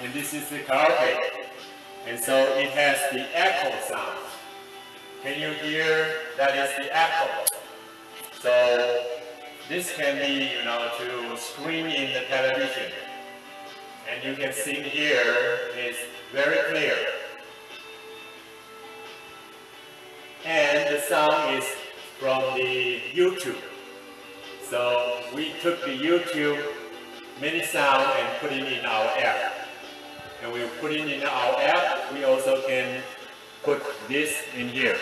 and this is the karaoke. And so it has the echo sound. Can you hear that is the echo? So this can be, to screen in the television. And you can see here it's very clear. And the sound is from the YouTube. So we took the YouTube MIDI sound and put it in our app. And we put it in our app, we also can put this in here.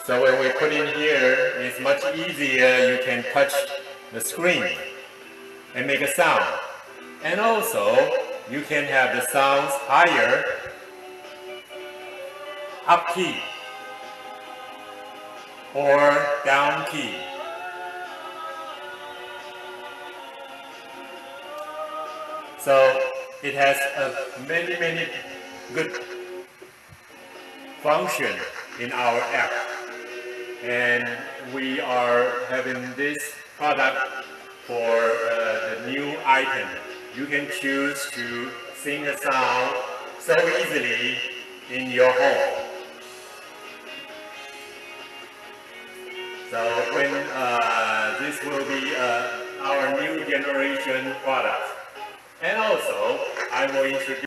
So when we put in here, it's much easier. You can touch the screen and make a sound. And also, you can have the sounds higher, up key, or down key. So it has many good functions in our app. And we are having this product for the new item. You can choose to sing a sound so easily in your home. So when this will be our new generation product. And also, I will introduce